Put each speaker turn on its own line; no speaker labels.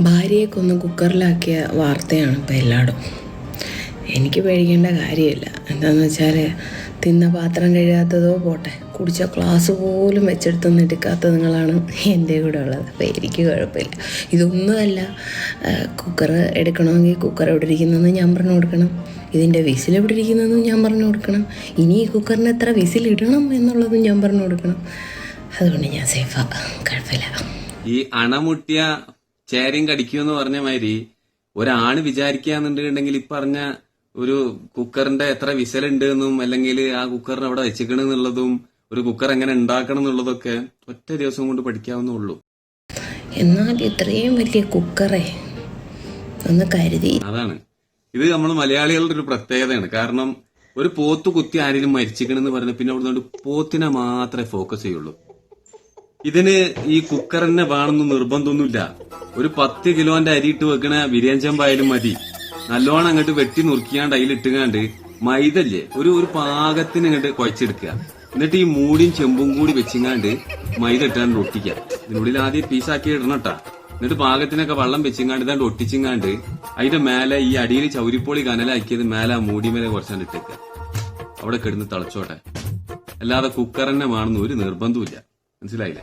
ഭാര്യയെ കൊന്ന് കുക്കറിലാക്കിയ വാർത്തയാണ് ഇപ്പോൾ എല്ലായിടും. എനിക്ക് പേടിക്കേണ്ട കാര്യമില്ല. എന്താണെന്ന് വെച്ചാൽ തിന്ന പാത്രം കഴുകാത്തതോ പോട്ടെ, കുടിച്ച ഗ്ലാസ് പോലും വെച്ചെടുത്തൊന്നും എടുക്കാത്ത നിങ്ങളാണ് എൻ്റെ കൂടെ ഉള്ളത്. അപ്പോൾ എനിക്ക് കുഴപ്പമില്ല. ഇതൊന്നുമല്ല, കുക്കർ എടുക്കണമെങ്കിൽ കുക്കർ എവിടെ ഇരിക്കുന്നതെന്ന് ഞാൻ പറഞ്ഞു കൊടുക്കണം, ഇതിൻ്റെ വിസിൽ എവിടെ ഇരിക്കുന്നതെന്നും ഞാൻ പറഞ്ഞു കൊടുക്കണം, ഇനി ഈ കുക്കറിന് എത്ര വിസിലിടണം എന്നുള്ളതും ഞാൻ പറഞ്ഞു കൊടുക്കണം. അതുകൊണ്ട് ഞാൻ സേഫാണ്, കുഴപ്പമില്ല.
ഈ അണമുട്ടിയ ചേരയും കടിക്കുമെന്ന് പറഞ്ഞ മാതിരി ഒരാണ് വിചാരിക്കാന്നുണ്ടെങ്കിൽ ഈ പറഞ്ഞ ഒരു കുക്കറിന്റെ എത്ര വിസലുണ്ട് എന്നും അല്ലെങ്കിൽ ആ കുക്കറിന് അവിടെ വെച്ചിക്കണെന്നുള്ളതും ഒരു കുക്കർ എങ്ങനെ ഉണ്ടാക്കണം എന്നുള്ളതൊക്കെ ഒറ്റ ദിവസം കൊണ്ട് പഠിക്കാവുന്നുള്ളൂ.
എന്നാൽ ഇത്രയും വലിയ കുക്കറെ ഒന്ന് കരുതി.
അതാണ് ഇത് നമ്മൾ മലയാളികളുടെ ഒരു പ്രത്യേകതയാണ്. കാരണം ഒരു പോത്ത് കുത്തി ആരെങ്കിലും മരിച്ചിക്കണെന്ന് പറഞ്ഞ പിന്നെ അവിടെ പോത്തിനെ മാത്രമേ ഫോക്കസ് ചെയ്യുള്ളൂ. ഇതിന് ഈ കുക്കർ തന്നെ വേണമെന്ന് നിർബന്ധമൊന്നുമില്ല. ഒരു 10 കിലോന്റെ അരി ഇട്ട് വെക്കണ ബിരിയാണി ചെമ്പായാലും മതി. നല്ലോണം അങ്ങോട്ട് വെട്ടി നുറുക്കിയാണ്ട് അതിലിട്ടുകാണ്ട് മൈദല്ലേ ഒരു പാകത്തിന് ഇങ്ങോട്ട് കുഴച്ചെടുക്കുക. എന്നിട്ട് ഈ മൂടിയും ചെമ്പും കൂടി വെച്ചിങ്ങാണ്ട് മൈദ ഇട്ടാണ്ട് ഒട്ടിക്കുക. ഇതിനുള്ളിൽ ആദ്യം പീസാക്കി ഇടണട്ടാ. എന്നിട്ട് പാകത്തിനൊക്കെ വെള്ളം വെച്ചിങ്ങാണ്ട് ഇതാണ്ട് ഒട്ടിച്ചിങ്ങാണ്ട് അതിന്റെ മേലെ ഈ അടിയിൽ ചൗരിപ്പോളി കനലാക്കിയത് മേലെ ആ മൂടി മേലെ കുറച്ചാണ്ട് ഇട്ടേക്കുക. അവിടെ കിടന്ന് തിളച്ചോട്ടെ. അല്ലാതെ കുക്കർ തന്നെ വേണമെന്ന് ഒരു നിർബന്ധമില്ല. മനസ്സിലായില്ലേ?